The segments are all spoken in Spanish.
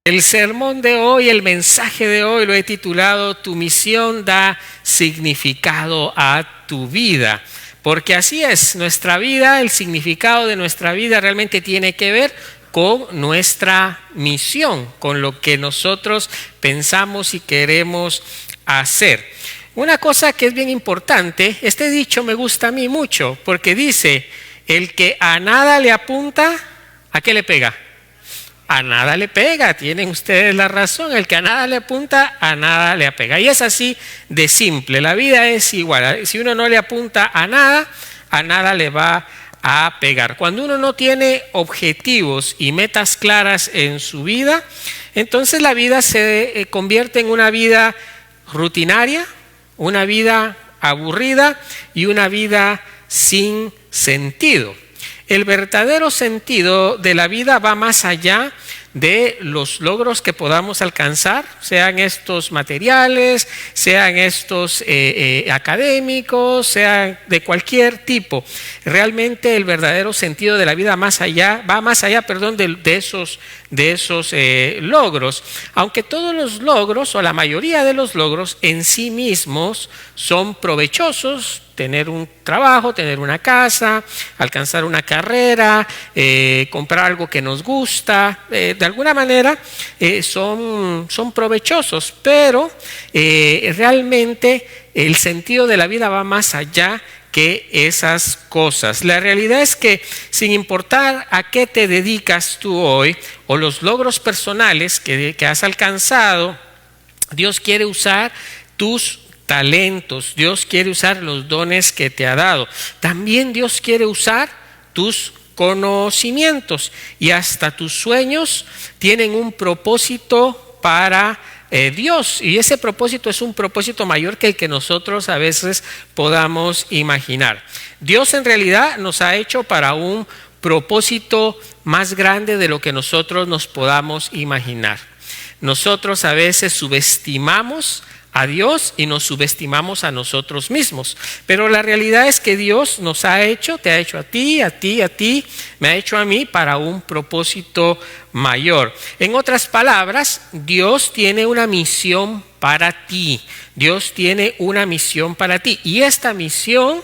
El sermón de hoy, el mensaje de hoy lo he titulado Tu misión da significado a tu vida. Porque así es, nuestra vida, el significado de nuestra vida realmente tiene que ver con nuestra misión, con lo que nosotros pensamos y queremos hacer. Una cosa que es bien importante, este dicho me gusta a mí mucho, porque dice, el que a nada le apunta, ¿a qué le pega? A nada le pega, tienen ustedes la razón, el que a nada le apunta, a nada le apega. Y es así de simple, la vida es igual, si uno no le apunta a nada le va a pegar. Cuando uno no tiene objetivos y metas claras en su vida, entonces la vida se convierte en una vida rutinaria, una vida aburrida y una vida sin sentido. El verdadero sentido de la vida va más allá de los logros que podamos alcanzar, sean estos materiales, sean estos académicos, sean de cualquier tipo. Realmente el verdadero sentido de la vida va más allá de esos logros. Aunque todos los logros o la mayoría de los logros en sí mismos son provechosos, tener un trabajo, tener una casa, alcanzar una carrera, comprar algo que nos gusta, de alguna manera son provechosos, pero realmente el sentido de la vida va más allá que esas cosas. La realidad es que sin importar a qué te dedicas tú hoy o los logros personales que has alcanzado, Dios quiere usar tus talentos, Dios quiere usar los dones que te ha dado. También Dios quiere usar tus conocimientos y hasta tus sueños tienen un propósito para Dios, y ese propósito es un propósito mayor que el que nosotros a veces podamos imaginar. Dios en realidad nos ha hecho para un propósito más grande de lo que nosotros nos podamos imaginar. Nosotros a veces subestimamos a Dios y nos subestimamos a nosotros mismos, pero la realidad es que Dios nos ha hecho, te ha hecho a ti, me ha hecho a mí para un propósito mayor. En otras palabras, Dios tiene una misión para ti, Dios tiene una misión para ti, y esta misión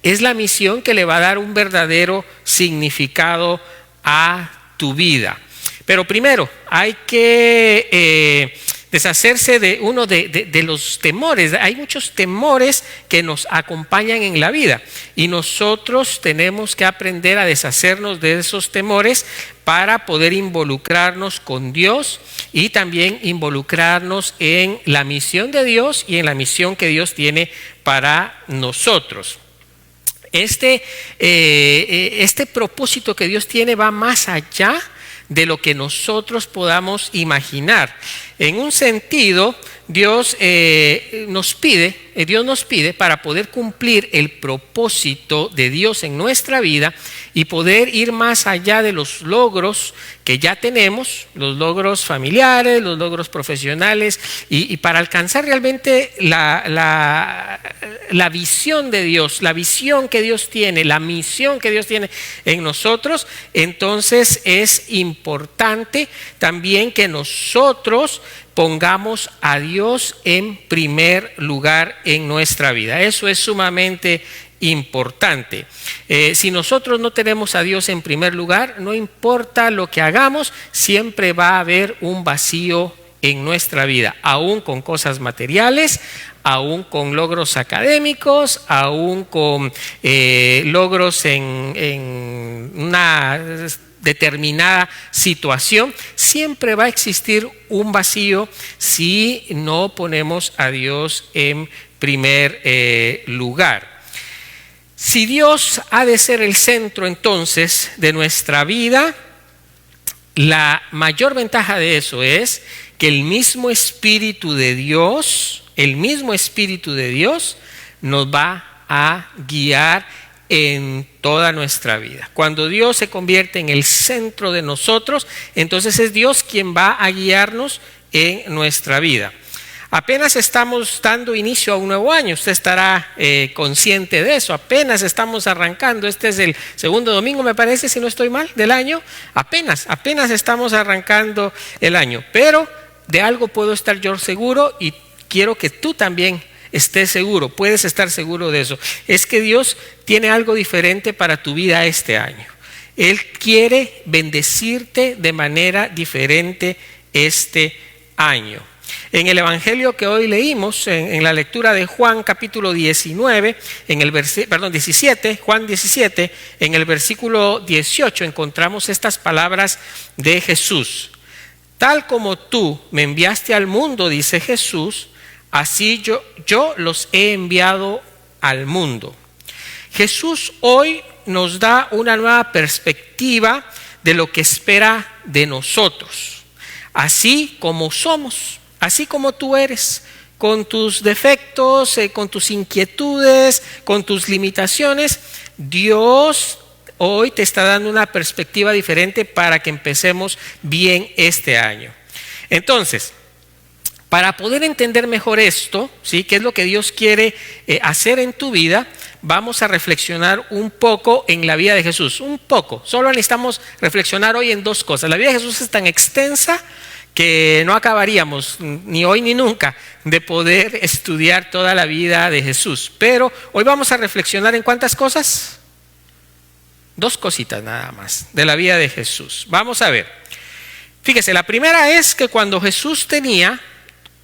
es la misión que le va a dar un verdadero significado a tu vida. Pero primero hay que deshacerse de uno de los temores. Hay muchos temores que nos acompañan en la vida y nosotros tenemos que aprender a deshacernos de esos temores para poder involucrarnos con Dios y también involucrarnos en la misión de Dios y en la misión que Dios tiene para nosotros. Este propósito que Dios tiene va más allá de lo que nosotros podamos imaginar. En un sentido, Dios nos pide para poder cumplir el propósito de Dios en nuestra vida y poder ir más allá de los logros que ya tenemos, los logros familiares, los logros profesionales, y para alcanzar realmente la visión de Dios, la visión que Dios tiene, la misión que Dios tiene en nosotros. Entonces es importante también que nosotros pongamos a Dios en primer lugar en nuestra vida. Eso es sumamente importante. Si nosotros no tenemos a Dios en primer lugar, no importa lo que hagamos, siempre va a haber un vacío en nuestra vida, aún con cosas materiales, aún con logros académicos, aún con logros en una determinada situación. Siempre va a existir un vacío si no ponemos a Dios en primer lugar. Si Dios ha de ser el centro entonces de nuestra vida, la mayor ventaja de eso es que el mismo Espíritu de Dios nos va a guiar en toda nuestra vida. Cuando Dios se convierte en el centro de nosotros, entonces es Dios quien va a guiarnos en nuestra vida. Apenas estamos dando inicio a un nuevo año, usted estará consciente de eso, apenas estamos arrancando, este es el segundo domingo me parece, si no estoy mal, del año, apenas estamos arrancando el año, pero de algo puedo estar yo seguro y quiero que tú también estés seguro, puedes estar seguro de eso, es que Dios tiene algo diferente para tu vida este año. Él quiere bendecirte de manera diferente este año. En el evangelio que hoy leímos, en la lectura de Juan capítulo 19, 17, Juan 17, en el versículo 18 encontramos estas palabras de Jesús. Tal como tú me enviaste al mundo, dice Jesús, así yo los he enviado al mundo. Jesús hoy nos da una nueva perspectiva de lo que espera de nosotros, así como somos, así como tú eres, con tus defectos, con tus inquietudes, con tus limitaciones. Dios hoy te está dando una perspectiva diferente para que empecemos bien este año. Entonces, para poder entender mejor esto, ¿sí? ¿Qué es lo que Dios quiere hacer en tu vida? Vamos a reflexionar un poco en la vida de Jesús, un poco. Solo necesitamos reflexionar hoy en dos cosas. La vida de Jesús es tan extensa que no acabaríamos ni hoy ni nunca de poder estudiar toda la vida de Jesús. Pero hoy vamos a reflexionar en ¿cuántas cosas? Dos cositas nada más de la vida de Jesús. Vamos a ver. Fíjese, la primera es que cuando Jesús tenía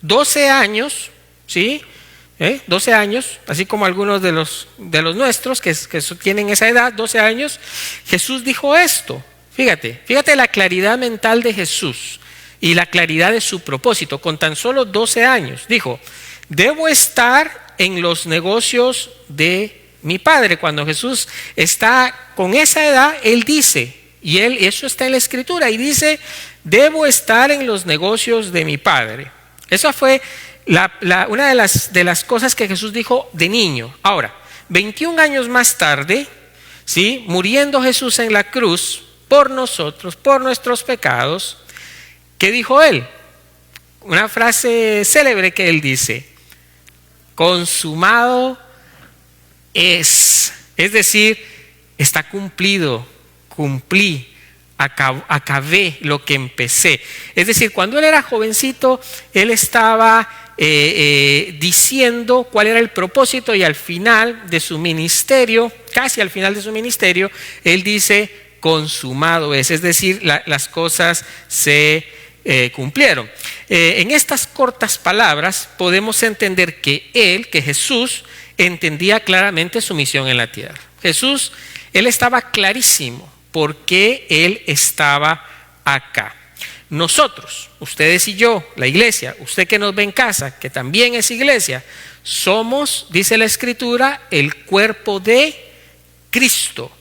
12 años, ¿sí? 12 años, así como algunos de los nuestros que tienen esa edad, 12 años, Jesús dijo esto. Fíjate la claridad mental de Jesús y la claridad de su propósito. Con tan solo 12 años, dijo, debo estar en los negocios de mi Padre. Cuando Jesús está con esa edad, Él dice, y eso está en la Escritura, y dice, debo estar en los negocios de mi Padre. Esa fue una de las cosas que Jesús dijo de niño. Ahora, 21 años más tarde, ¿sí? Muriendo Jesús en la cruz por nosotros, por nuestros pecados, ¿qué dijo Él? Una frase célebre que Él dice, consumado es decir, está cumplido, cumplí. Acabé lo que empecé. Es decir, cuando él era jovencito, él estaba diciendo cuál era el propósito y al final de su ministerio, casi al final de su ministerio, él dice, consumado es decir, las cosas se cumplieron. En estas cortas palabras podemos entender que Jesús, entendía claramente su misión en la tierra. Jesús, él estaba clarísimo por qué Él estaba acá. Nosotros, ustedes y yo, la iglesia, usted que nos ve en casa, que también es iglesia, somos, dice la Escritura, el cuerpo de Cristo.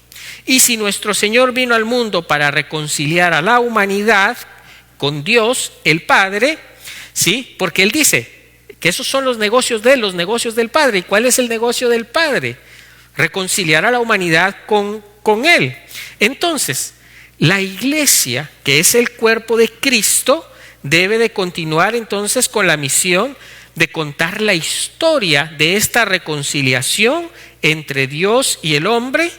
Y si nuestro Señor vino al mundo para reconciliar a la humanidad con Dios, el Padre, ¿sí? Porque Él dice que esos son los negocios de Él, los negocios del Padre. ¿Y cuál es el negocio del Padre? Reconciliar a la humanidad con Él. Entonces, la iglesia, que es el cuerpo de Cristo, debe de continuar entonces con la misión de contar la historia de esta reconciliación entre Dios y el hombre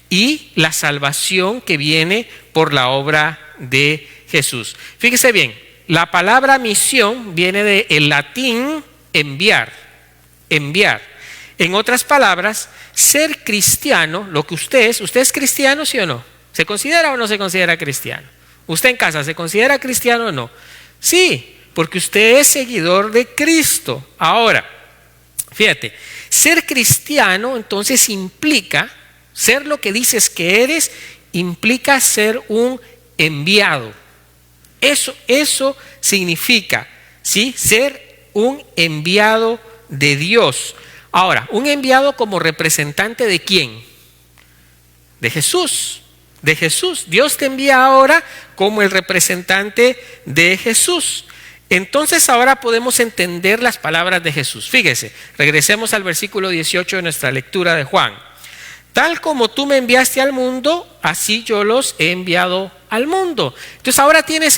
y la salvación que viene por la obra de Jesús. Fíjese bien, la palabra misión viene del latín enviar. En otras palabras, ser cristiano, lo que ¿usted es cristiano, sí o no? ¿Se considera o no se considera cristiano? ¿Usted en casa se considera cristiano o no? Sí, porque usted es seguidor de Cristo. Ahora, fíjate, ser cristiano entonces implica, ser lo que dices que eres, implica ser un enviado. Eso significa, ¿sí? Ser un enviado de Dios. Ahora, un enviado como representante ¿de quién? De Jesús. De Jesús. Dios te envía ahora como el representante de Jesús. Entonces ahora podemos entender las palabras de Jesús. Fíjese, regresemos al versículo 18 de nuestra lectura de Juan. Tal como tú me enviaste al mundo, así yo los he enviado al mundo. Entonces ahora tiene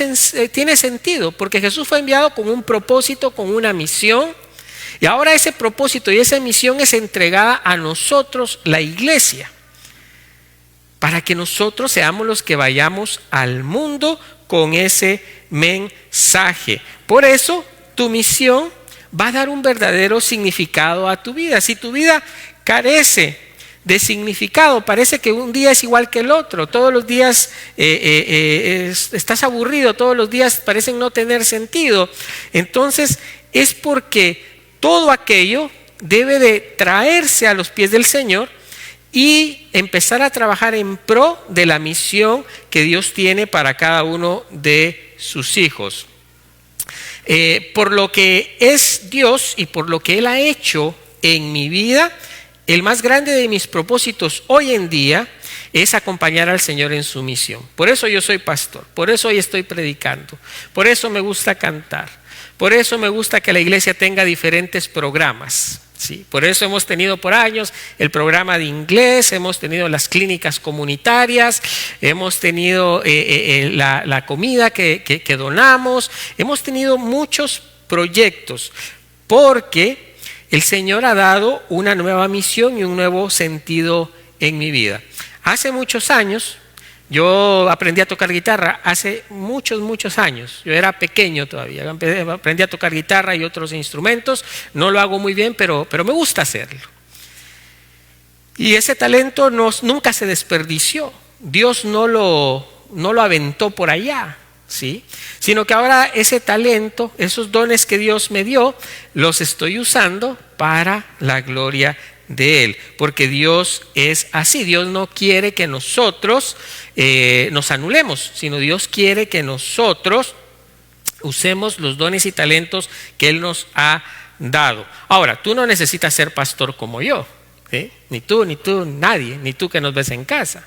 sentido, porque Jesús fue enviado con un propósito, con una misión. Y ahora ese propósito y esa misión es entregada a nosotros, la iglesia, para que nosotros seamos los que vayamos al mundo con ese mensaje. Por eso tu misión va a dar un verdadero significado a tu vida. Si tu vida carece de significado, parece que un día es igual que el otro, todos los días estás aburrido, todos los días parecen no tener sentido, entonces es porque todo aquello debe de traerse a los pies del Señor y empezar a trabajar en pro de la misión que Dios tiene para cada uno de sus hijos. Por lo que es Dios y por lo que Él ha hecho en mi vida, el más grande de mis propósitos hoy en día es acompañar al Señor en su misión. Por eso yo soy pastor, por eso hoy estoy predicando, por eso me gusta cantar, por eso me gusta que la iglesia tenga diferentes programas. Sí, por eso hemos tenido por años el programa de inglés, hemos tenido las clínicas comunitarias, hemos tenido la comida que donamos, hemos tenido muchos proyectos porque el Señor ha dado una nueva misión y un nuevo sentido en mi vida. Hace muchos años, yo aprendí a tocar guitarra, hace muchos años, yo era pequeño todavía, aprendí a tocar guitarra y otros instrumentos, no lo hago muy bien, pero me gusta hacerlo. Y ese talento nunca se desperdició, Dios no lo aventó por allá, ¿sí? Sino que ahora ese talento, esos dones que Dios me dio, los estoy usando para la gloria de Él, porque Dios es así. Dios no quiere que nosotros nos anulemos, sino Dios quiere que nosotros usemos los dones y talentos que Él nos ha dado. Ahora, tú no necesitas ser pastor como yo, ¿sí? Ni tú, nadie, ni tú que nos ves en casa.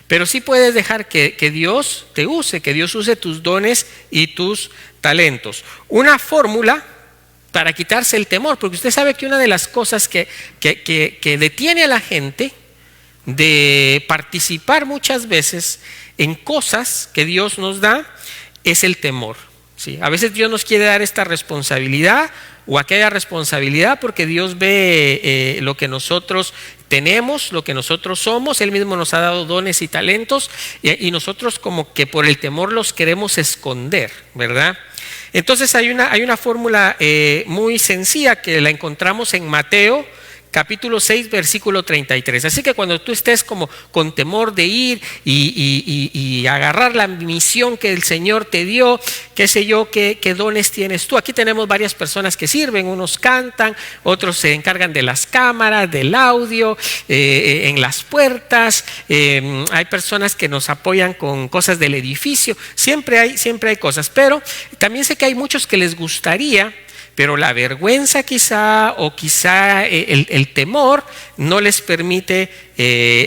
Pero sí puedes dejar que Dios te use, que Dios use tus dones y tus talentos. Una fórmula para quitarse el temor, porque usted sabe que una de las cosas que detiene a la gente de participar muchas veces en cosas que Dios nos da es el temor, ¿sí? A veces Dios nos quiere dar esta responsabilidad o aquella responsabilidad porque Dios ve lo que nosotros tenemos, lo que nosotros somos. Él mismo nos ha dado dones y talentos y nosotros como que por el temor los queremos esconder, ¿verdad? Entonces hay una fórmula muy sencilla que la encontramos en Mateo capítulo 6, versículo 33. Así que cuando tú estés como con temor de ir y agarrar la misión que el Señor te dio, qué sé yo, qué dones tienes tú. Aquí tenemos varias personas que sirven, unos cantan, otros se encargan de las cámaras, del audio, en las puertas, hay personas que nos apoyan con cosas del edificio, siempre hay cosas, pero también sé que hay muchos que les gustaría, pero la vergüenza quizá o quizá el temor no les permite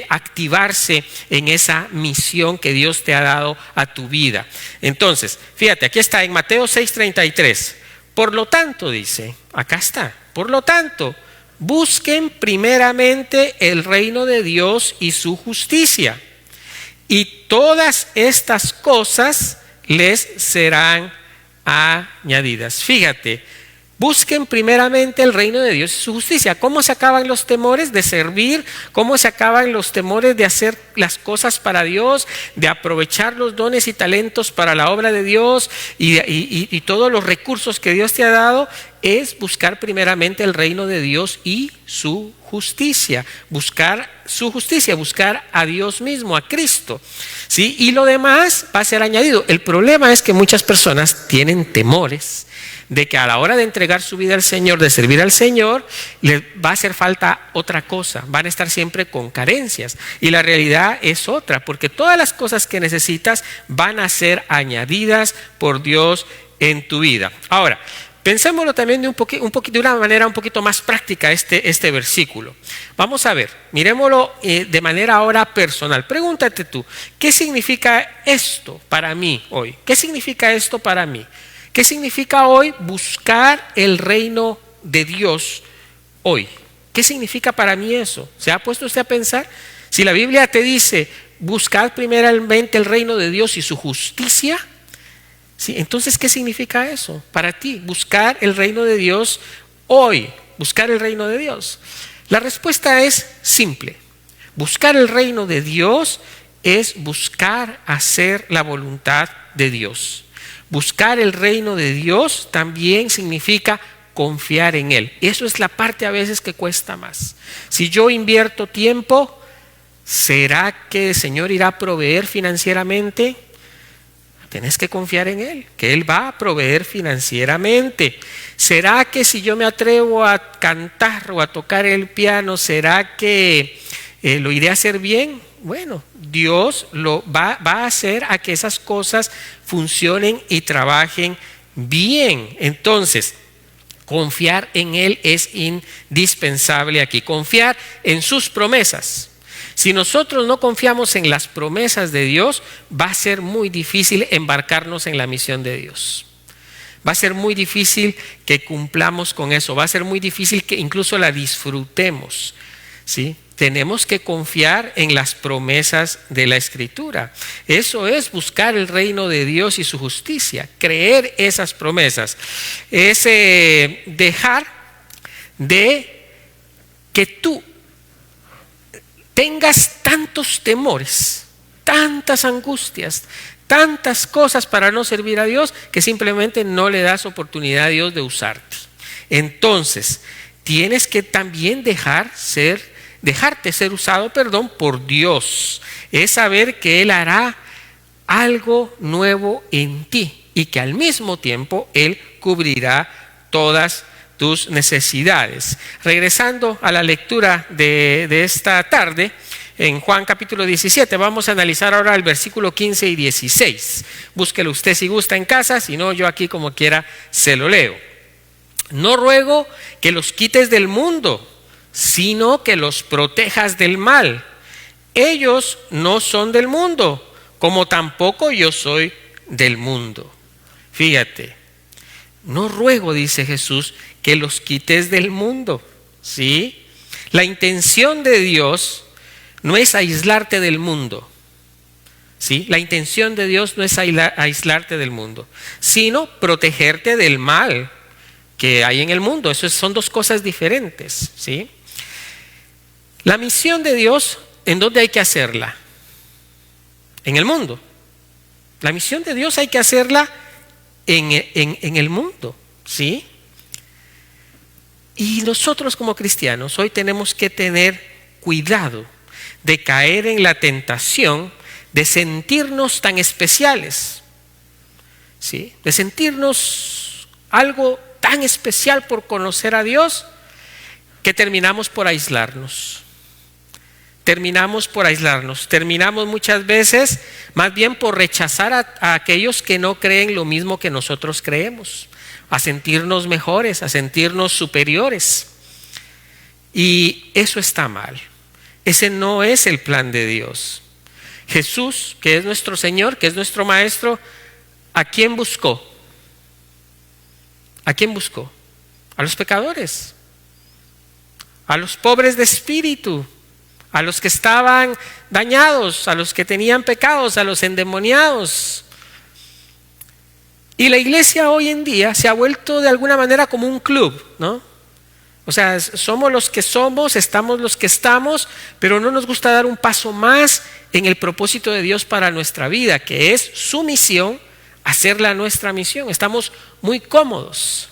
activarse en esa misión que Dios te ha dado a tu vida. Entonces, fíjate, aquí está en Mateo 6:33. Por lo tanto, dice, acá está, por lo tanto, busquen primeramente el reino de Dios y su justicia, y todas estas cosas les serán añadidas. Fíjate, busquen primeramente el reino de Dios y su justicia. ¿Cómo se acaban los temores de servir? ¿Cómo se acaban los temores de hacer las cosas para Dios? De aprovechar los dones y talentos para la obra de Dios y todos los recursos que Dios te ha dado. Es buscar primeramente el reino de Dios y su justicia. Buscar su justicia, buscar a Dios mismo, a Cristo, ¿sí? Y lo demás va a ser añadido. El problema es que muchas personas tienen temores de que a la hora de entregar su vida al Señor, de servir al Señor, les va a hacer falta otra cosa, van a estar siempre con carencias, y la realidad es otra, porque todas las cosas que necesitas van a ser añadidas por Dios en tu vida. Ahora, pensémoslo también de una manera un poquito más práctica este versículo. Vamos a ver, miremoslo de manera ahora personal. Pregúntate tú, ¿qué significa esto para mí hoy? ¿Qué significa esto para mí? ¿Qué significa hoy buscar el reino de Dios hoy? ¿Qué significa para mí eso? ¿Se ha puesto usted a pensar? Si la Biblia te dice, buscad primeramente el reino de Dios y su justicia, ¿sí? Entonces, ¿qué significa eso para ti? Buscar el reino de Dios hoy, buscar el reino de Dios. La respuesta es simple. Buscar el reino de Dios es buscar hacer la voluntad de Dios. Buscar el reino de Dios también significa confiar en Él. Eso es la parte a veces que cuesta más. Si yo invierto tiempo, ¿será que el Señor irá a proveer financieramente? Tienes que confiar en Él, que Él va a proveer financieramente. ¿Será que si yo me atrevo a cantar o a tocar el piano, será que lo iré a hacer bien? Bueno, Dios lo va a hacer a que esas cosas funcionen y trabajen bien. Entonces, confiar en Él es indispensable aquí. Confiar en sus promesas. Si nosotros no confiamos en las promesas de Dios, va a ser muy difícil embarcarnos en la misión de Dios. Va a ser muy difícil que cumplamos con eso. Va a ser muy difícil que incluso la disfrutemos, ¿sí? Tenemos que confiar en las promesas de la Escritura. Eso es buscar el reino de Dios y su justicia. Creer esas promesas. Es dejar de que tú tengas tantos temores, tantas angustias, tantas cosas para no servir a Dios, que simplemente no le das oportunidad a Dios de usarte. Entonces, tienes que también dejarte ser usado, por Dios. Es saber que Él hará algo nuevo en ti y que al mismo tiempo Él cubrirá todas tus necesidades. Regresando a la lectura de esta tarde, en Juan capítulo 17, vamos a analizar ahora el versículo 15 y 16. Búsquelo usted si gusta en casa, si no, yo aquí como quiera se lo leo. No ruego que los quites del mundo, sino que los protejas del mal. Ellos no son del mundo, como tampoco yo soy del mundo. Fíjate, no ruego, dice Jesús, que los quites del mundo, ¿sí? La intención de Dios no es aislarte del mundo, ¿sí? La intención de Dios no es aislarte del mundo, sino protegerte del mal que hay en el mundo. Eso son dos cosas diferentes, ¿sí? La misión de Dios, ¿en dónde hay que hacerla? En el mundo. La misión de Dios hay que hacerla en el mundo, ¿sí? Y nosotros como cristianos hoy tenemos que tener cuidado de caer en la tentación de sentirnos tan especiales, ¿sí? De sentirnos algo tan especial por conocer a Dios que terminamos por aislarnos. Terminamos muchas veces más bien por rechazar a aquellos que no creen lo mismo que nosotros creemos, a sentirnos mejores, a sentirnos superiores. Y eso está mal. Ese no es el plan de Dios. Jesús, que es nuestro Señor, que es nuestro Maestro, ¿a quién buscó? ¿A quién buscó? A los pecadores, a los pobres de espíritu, a los que estaban dañados, a los que tenían pecados, a los endemoniados. Y la iglesia hoy en día se ha vuelto de alguna manera como un club, ¿no? O sea, somos los que somos, estamos los que estamos, pero no nos gusta dar un paso más en el propósito de Dios para nuestra vida, que es su misión, hacerla nuestra misión. Estamos muy cómodos.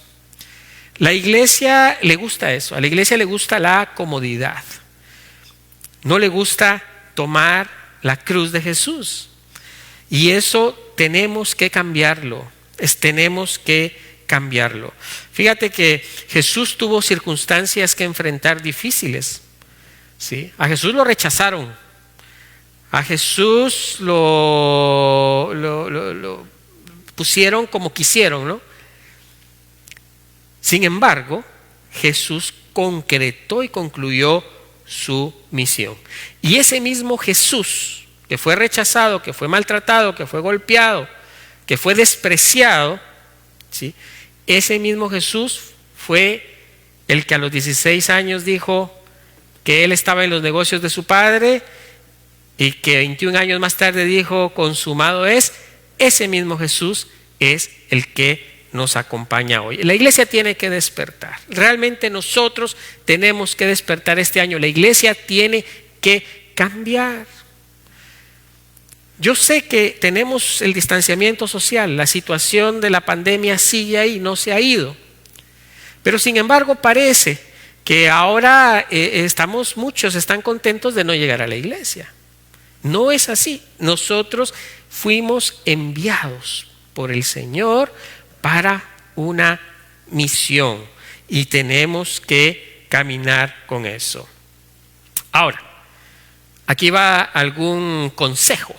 La iglesia le gusta eso, a la iglesia le gusta la comodidad. No le gusta tomar la cruz de Jesús. Y eso tenemos que cambiarlo. Tenemos que cambiarlo. Fíjate que Jesús tuvo circunstancias que enfrentar difíciles, ¿sí? A Jesús lo rechazaron. A Jesús lo pusieron como quisieron, ¿no? Sin embargo, Jesús concretó y concluyó su misión. Y ese mismo Jesús, que fue rechazado, que fue maltratado, que fue golpeado, que fue despreciado, ¿sí? Ese mismo Jesús fue el que a los 16 años dijo que él estaba en los negocios de su padre y que 21 años más tarde dijo, consumado es, ese mismo Jesús es el que nos acompaña hoy. La iglesia tiene que despertar. Realmente nosotros tenemos que despertar este año. La iglesia tiene que cambiar. Yo sé que tenemos el distanciamiento social, la situación de la pandemia sigue ahí, no se ha ido. Pero sin embargo parece que ahora muchos están contentos de no llegar a la iglesia. No es así. Nosotros fuimos enviados por el Señor para una misión y tenemos que caminar con eso. Ahora, aquí va algún consejo,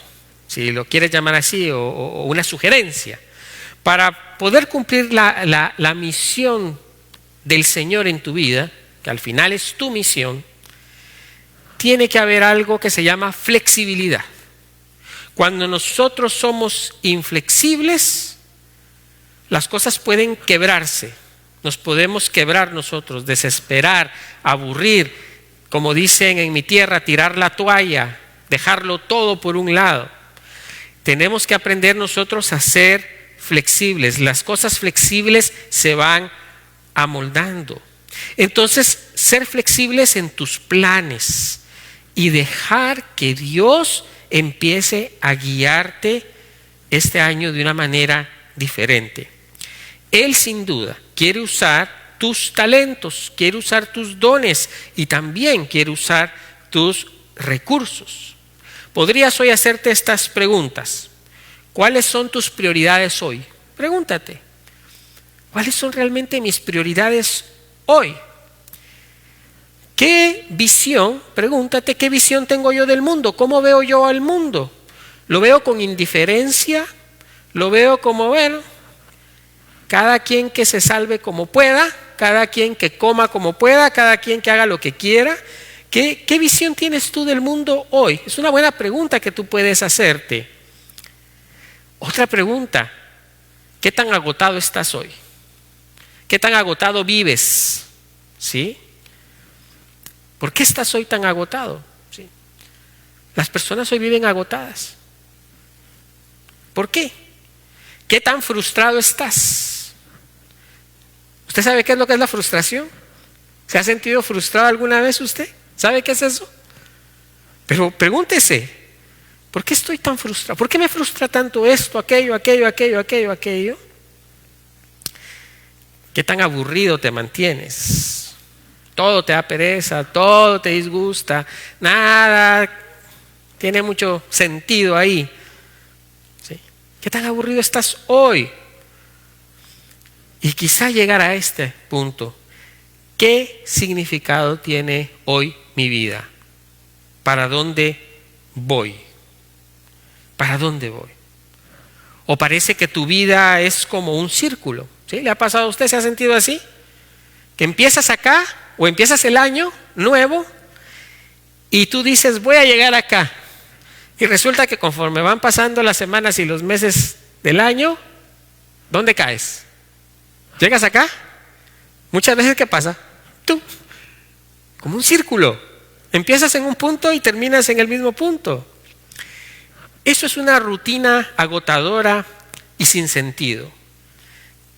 si lo quieres llamar así, o una sugerencia. Para poder cumplir la misión del Señor en tu vida, que al final es tu misión, tiene que haber algo que se llama flexibilidad. Cuando nosotros somos inflexibles, las cosas pueden quebrarse. Nos podemos quebrar nosotros, desesperar, aburrir, como dicen en mi tierra, tirar la toalla, dejarlo todo por un lado. Tenemos que aprender nosotros a ser flexibles. Las cosas flexibles se van amoldando. Entonces, ser flexibles en tus planes y dejar que Dios empiece a guiarte este año de una manera diferente. Él sin duda quiere usar tus talentos, quiere usar tus dones y también quiere usar tus recursos. Podrías hoy hacerte estas preguntas. ¿Cuáles son tus prioridades hoy? Pregúntate. ¿Cuáles son realmente mis prioridades hoy? ¿Qué visión? Pregúntate, ¿qué visión tengo yo del mundo? ¿Cómo veo yo al mundo? ¿Lo veo con indiferencia? ¿Lo veo como, bueno, cada quien que se salve como pueda, cada quien que coma como pueda, cada quien que haga lo que quiera? ¿Qué visión tienes tú del mundo hoy? Es una buena pregunta que tú puedes hacerte. Otra pregunta, ¿qué tan agotado estás hoy? ¿Qué tan agotado vives? ¿Sí? ¿Por qué estás hoy tan agotado? ¿Sí? Las personas hoy viven agotadas. ¿Por qué? ¿Qué tan frustrado estás? ¿Usted sabe qué es lo que es la frustración? ¿Se ha sentido frustrado alguna vez usted? ¿Sabe qué es eso? Pero pregúntese, ¿por qué estoy tan frustrado? ¿Por qué me frustra tanto esto, aquello? ¿Qué tan aburrido te mantienes? Todo te da pereza, todo te disgusta, nada tiene mucho sentido ahí. ¿Sí? ¿Qué tan aburrido estás hoy? Y quizá llegar a este punto. ¿Qué significado tiene hoy mi vida? ¿Para dónde voy? ¿Para dónde voy? ¿O parece que tu vida es como un círculo? ¿Sí? ¿Le ha pasado a usted? ¿Se ha sentido así? Que empiezas acá o empiezas el año nuevo y tú dices, voy a llegar acá. Y resulta que conforme van pasando las semanas y los meses del año, ¿dónde caes? ¿Llegas acá? Muchas veces, ¿qué pasa? Tú, como un círculo. Empiezas en un punto y terminas en el mismo punto. Eso es una rutina agotadora y sin sentido,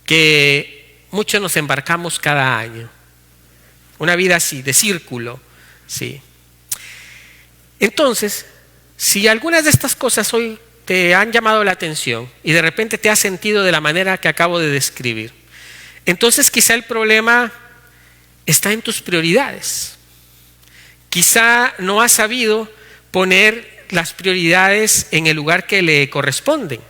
que muchos nos embarcamos cada año. Una vida así, de círculo, sí. Entonces, si algunas de estas cosas hoy te han llamado la atención y de repente te has sentido de la manera que acabo de describir, entonces quizá el problema está en tus prioridades. Quizá no has sabido poner las prioridades en el lugar que le corresponden.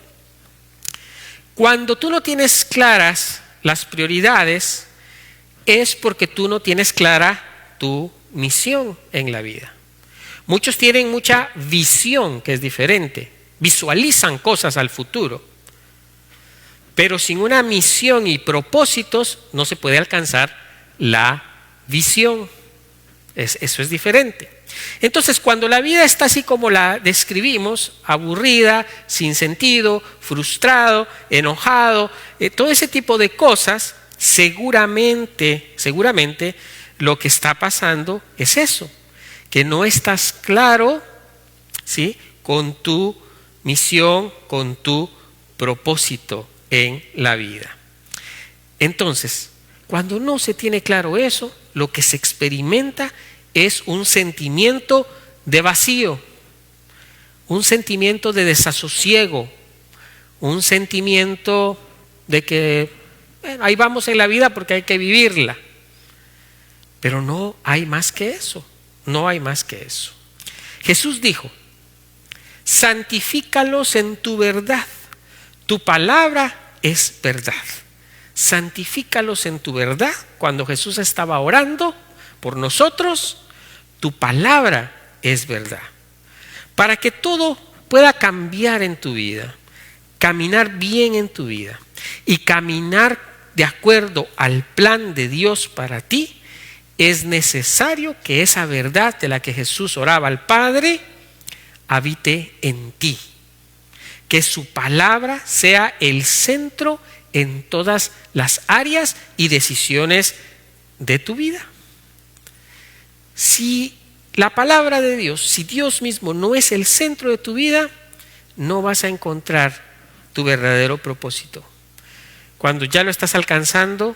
Cuando tú no tienes claras las prioridades, es porque tú no tienes clara tu misión en la vida. Muchos tienen mucha visión, que es diferente, visualizan cosas al futuro, pero sin una misión y propósitos no se puede alcanzar la visión. Eso es diferente. Entonces, cuando la vida está así como la describimos, aburrida, sin sentido, frustrado, enojado, todo ese tipo de cosas, seguramente lo que está pasando es eso, que no estás claro ¿sí? Con tu misión, con tu propósito en la vida. Entonces, cuando no se tiene claro eso, lo que se experimenta es un sentimiento de vacío, un sentimiento de desasosiego, un sentimiento de que ahí vamos en la vida porque hay que vivirla. Pero no hay más que eso, no hay más que eso. Jesús dijo: santifícalos en tu verdad, tu palabra es verdad. Santifícalos en tu verdad. Cuando Jesús estaba orando por nosotros, tu palabra es verdad. Para que todo pueda cambiar en tu vida, caminar bien en tu vida y caminar de acuerdo al plan de Dios para ti, es necesario que esa verdad de la que Jesús oraba al Padre habite en ti. Que su palabra sea el centro en todas las áreas y decisiones de tu vida. Si la palabra de Dios, si Dios mismo no es el centro de tu vida, no vas a encontrar tu verdadero propósito. Cuando ya lo estás alcanzando,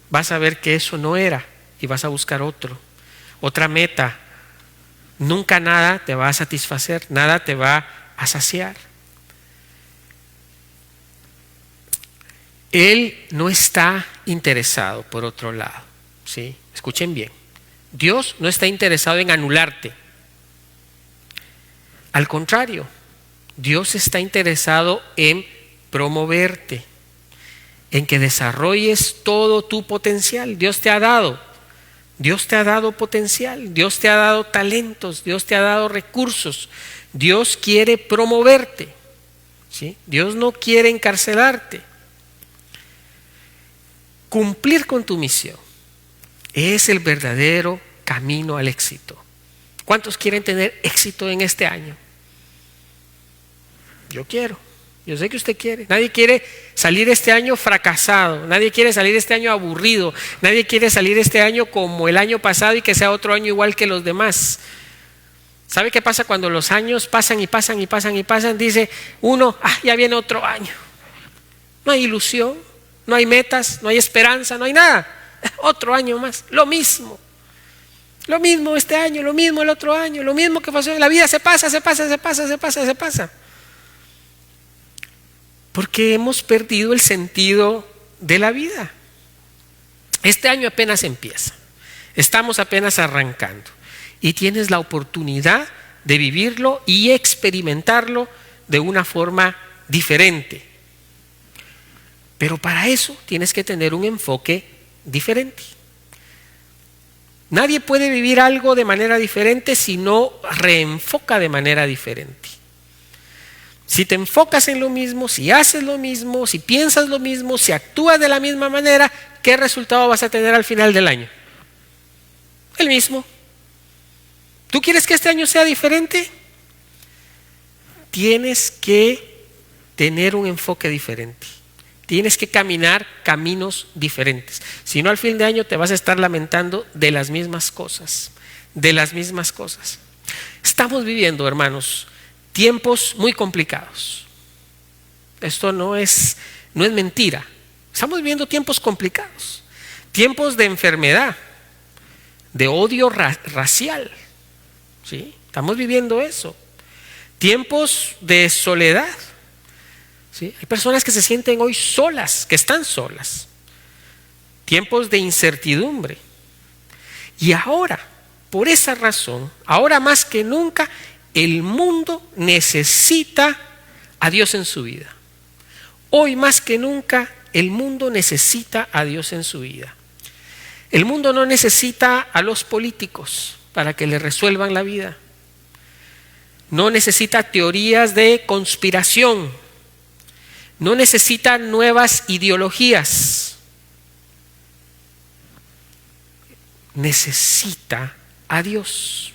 vas a ver que eso no era y vas a buscar otra meta. Nunca nada te va a satisfacer, nada te va a saciar. Él no está interesado, por otro lado, ¿sí? Escuchen bien. Dios no está interesado en anularte. Al contrario, Dios está interesado en promoverte, en que desarrolles todo tu potencial. Dios te ha dado potencial, Dios te ha dado talentos, Dios te ha dado recursos. Dios quiere promoverte, ¿sí? Dios no quiere encarcelarte. Cumplir con tu misión es el verdadero camino al éxito. ¿Cuántos quieren tener éxito en este año? Yo quiero. Yo sé que usted quiere. Nadie quiere salir este año fracasado. Nadie quiere salir este año aburrido. Nadie quiere salir este año como el año pasado y que sea otro año igual que los demás. ¿Sabe qué pasa cuando los años pasan y pasan y pasan y pasan? Dice uno, ya viene otro año. No hay ilusión, no hay metas, no hay esperanza, no hay nada. Otro año más, lo mismo. Lo mismo este año, lo mismo el otro año, lo mismo que pasó en la vida. Se pasa. Porque hemos perdido el sentido de la vida. Este año apenas empieza. Estamos apenas arrancando. Y tienes la oportunidad de vivirlo y experimentarlo de una forma diferente. Pero para eso tienes que tener un enfoque diferente. Nadie puede vivir algo de manera diferente si no reenfoca de manera diferente. Si te enfocas en lo mismo, si haces lo mismo, si piensas lo mismo, si actúas de la misma manera, ¿qué resultado vas a tener al final del año? El mismo. ¿Tú quieres que este año sea diferente? Tienes que tener un enfoque diferente. Tienes que caminar caminos diferentes. Si no, al fin de año te vas a estar lamentando de las mismas cosas. Estamos viviendo, hermanos, tiempos muy complicados. Esto no es mentira. Estamos viviendo tiempos complicados. Tiempos de enfermedad, de odio racial. ¿Sí? Estamos viviendo eso. Tiempos de soledad. ¿Sí? Hay personas que se sienten hoy solas, que están solas. Tiempos de incertidumbre. Y ahora, por esa razón, ahora más que nunca, el mundo necesita a Dios en su vida. Hoy más que nunca, el mundo necesita a Dios en su vida. El mundo no necesita a los políticos para que le resuelvan la vida. No necesita teorías de conspiración. No necesita nuevas ideologías. Necesita a Dios.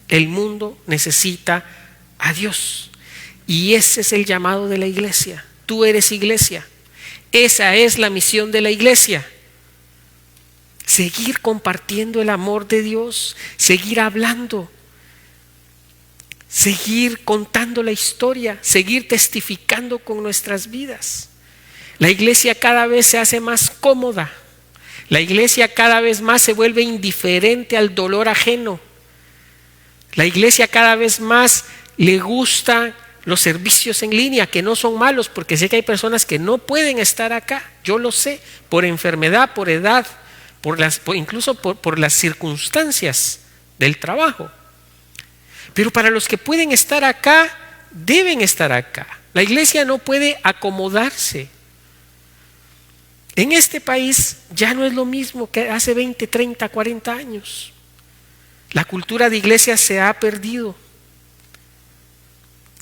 El mundo necesita a Dios. Y ese es el llamado de la iglesia. Tú eres iglesia. Esa es la misión de la iglesia. Seguir compartiendo el amor de Dios. Seguir hablando. seguir contando la historia, seguir testificando con nuestras vidas. La iglesia cada vez se hace más cómoda. La iglesia cada vez más se vuelve indiferente al dolor ajeno. La iglesia cada vez más le gusta los servicios en línea, que no son malos, porque sé que hay personas que no pueden estar acá. Yo lo sé, por enfermedad, por edad, incluso por las circunstancias del trabajo. Pero para los que pueden estar acá, deben estar acá. La iglesia no puede acomodarse. En este país ya no es lo mismo que hace 20, 30, 40 años. La cultura de iglesia se ha perdido.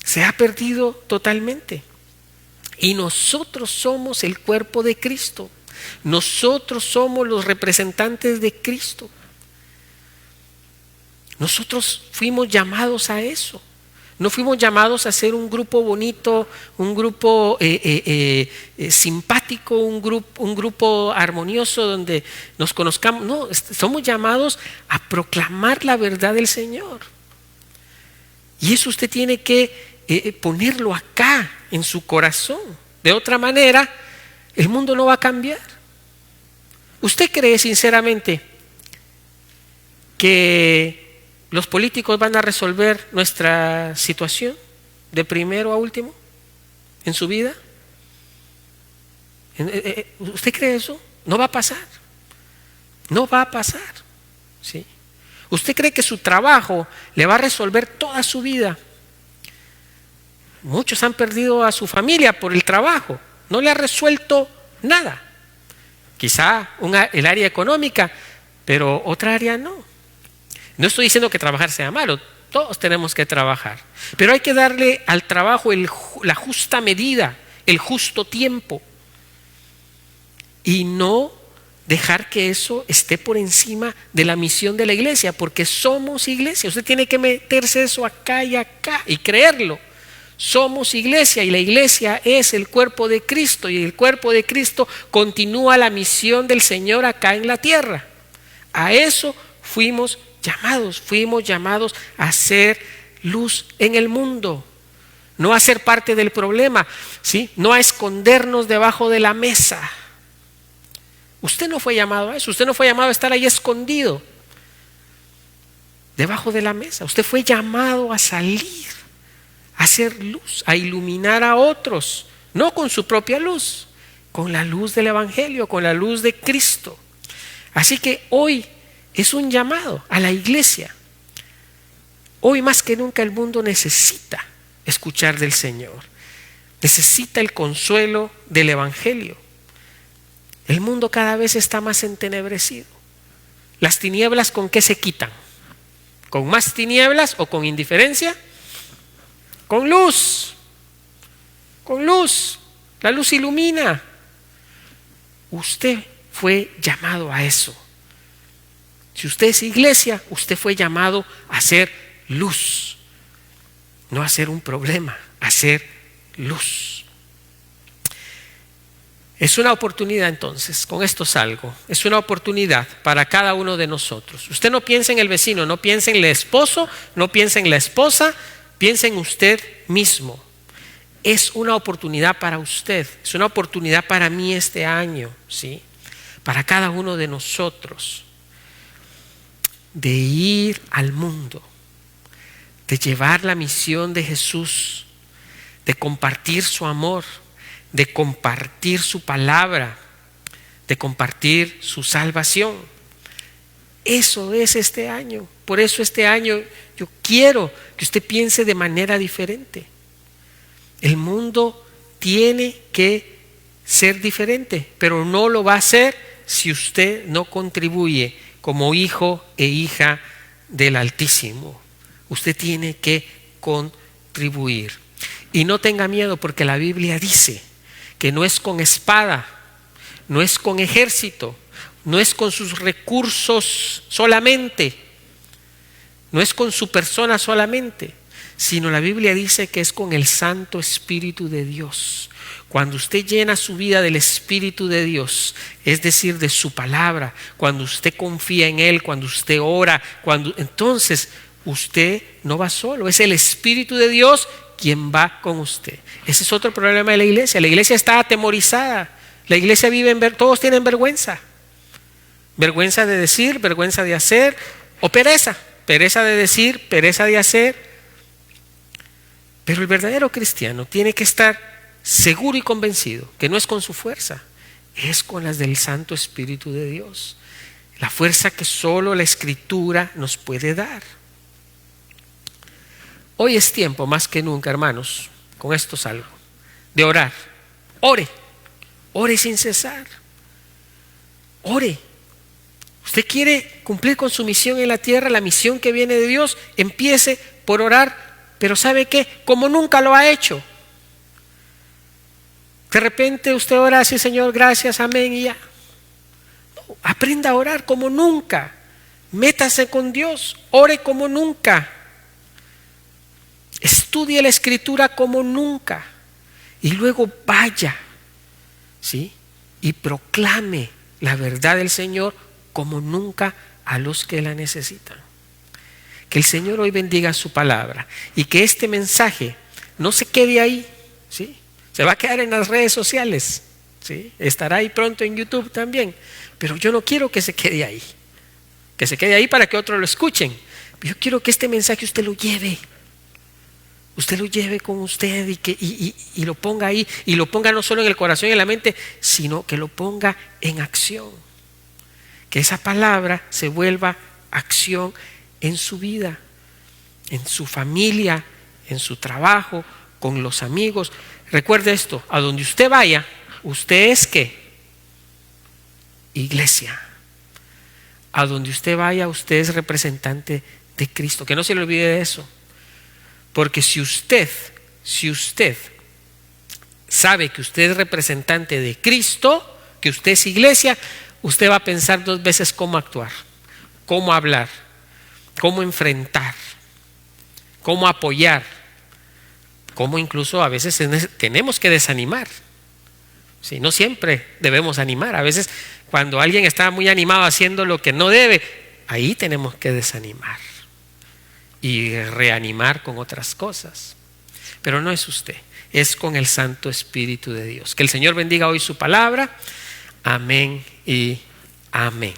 Se ha perdido totalmente. Y nosotros somos el cuerpo de Cristo. Nosotros somos los representantes de Cristo. Nosotros fuimos llamados a eso. No fuimos llamados a ser un grupo bonito, un grupo simpático, un grupo armonioso donde nos conozcamos. No, somos llamados a proclamar la verdad del Señor. Y eso usted tiene que ponerlo acá, en su corazón. De otra manera, el mundo no va a cambiar. ¿Usted cree sinceramente que los políticos van a resolver nuestra situación de primero a último en su vida? ¿Usted cree eso? No va a pasar. No va a pasar. ¿Sí? ¿Usted cree que su trabajo le va a resolver toda su vida? Muchos han perdido a su familia por el trabajo. No le ha resuelto nada. Quizá el área económica, pero otra área no. No estoy diciendo que trabajar sea malo, todos tenemos que trabajar, pero hay que darle al trabajo la justa medida, el justo tiempo, y no dejar que eso esté por encima de la misión de la iglesia, porque somos iglesia. Usted tiene que meterse eso acá y creerlo. Somos iglesia y la iglesia es el cuerpo de Cristo, y el cuerpo de Cristo continúa la misión del Señor acá en la tierra. A eso fuimos llamados a ser luz en el mundo, no a ser parte del problema, ¿sí? No a escondernos debajo de la mesa. Usted no fue llamado a eso, usted no fue llamado a estar ahí escondido debajo de la mesa. Usted fue llamado a salir, a hacer luz, a iluminar a otros, no con su propia luz, con la luz del Evangelio, con la luz de Cristo. Así que hoy es un llamado a la iglesia. Hoy más que nunca el mundo necesita escuchar del Señor. Necesita el consuelo del Evangelio. El mundo cada vez está más entenebrecido. Las tinieblas, ¿con qué se quitan? ¿Con más tinieblas o con indiferencia? Con luz. Con luz. La luz ilumina. Usted fue llamado a eso. Si usted es iglesia, usted fue llamado a ser luz, no a ser un problema, a ser luz. Es una oportunidad entonces, con esto salgo, es una oportunidad para cada uno de nosotros. Usted no piense en el vecino, no piense en el esposo, no piense en la esposa, piense en usted mismo. Es una oportunidad para usted, es una oportunidad para mí este año, ¿sí? Para cada uno de nosotros, de ir al mundo, de llevar la misión de Jesús, de compartir su amor, de compartir su palabra, de compartir su salvación. Eso es este año. Por eso este año yo quiero que usted piense de manera diferente. El mundo tiene que ser diferente, pero no lo va a hacer si usted no contribuye como hijo e hija del Altísimo. Usted tiene que contribuir. Y no tenga miedo, porque la Biblia dice que no es con espada, no es con ejército, no es con sus recursos solamente, no es con su persona solamente, sino la Biblia dice que es con el Santo Espíritu de Dios. Cuando usted llena su vida del Espíritu de Dios, es decir, de su palabra, cuando usted confía en Él, cuando usted ora, entonces usted no va solo, es el Espíritu de Dios quien va con usted. Ese es otro problema de la iglesia. La iglesia está atemorizada. La iglesia vive todos tienen vergüenza. Vergüenza de decir, vergüenza de hacer, o pereza. Pereza de decir, pereza de hacer. Pero el verdadero cristiano tiene que estar seguro y convencido que no es con su fuerza, es con las del Santo Espíritu de Dios. La fuerza que solo la Escritura nos puede dar. Hoy es tiempo más que nunca, hermanos, con esto salgo, de orar. Ore, ore sin cesar. Ore. Usted quiere cumplir con su misión en la tierra, la misión que viene de Dios, empiece por orar, pero ¿sabe qué? Como nunca lo ha hecho. De repente usted ora así, Señor, gracias, amén, y ya. No, aprenda a orar como nunca. Métase con Dios, ore como nunca. Estudie la Escritura como nunca. Y luego vaya, ¿sí? Y proclame la verdad del Señor como nunca a los que la necesitan. Que el Señor hoy bendiga su palabra y que este mensaje no se quede ahí, ¿sí? Se va a quedar en las redes sociales, ¿sí? Estará ahí pronto en YouTube también, pero yo no quiero que se quede ahí. Que se quede ahí para que otros lo escuchen. Yo quiero que este mensaje usted lo lleve con usted y lo ponga ahí, y lo ponga no solo en el corazón y en la mente, sino que lo ponga en acción. Que esa palabra se vuelva acción en su vida, en su familia, en su trabajo, con los amigos. Recuerde esto, a donde usted vaya, usted es ¿qué? Iglesia. A donde usted vaya, usted es representante de Cristo. Que no se le olvide de eso. Porque si usted sabe que usted es representante de Cristo, que usted es iglesia, usted va a pensar 2 veces cómo actuar, cómo hablar, cómo enfrentar, cómo apoyar, cómo incluso a veces tenemos que desanimar. Sí, no siempre debemos animar. A veces cuando alguien está muy animado haciendo lo que no debe, ahí tenemos que desanimar y reanimar con otras cosas. Pero no es usted, es con el Santo Espíritu de Dios. Que el Señor bendiga hoy su palabra. Amén y amén.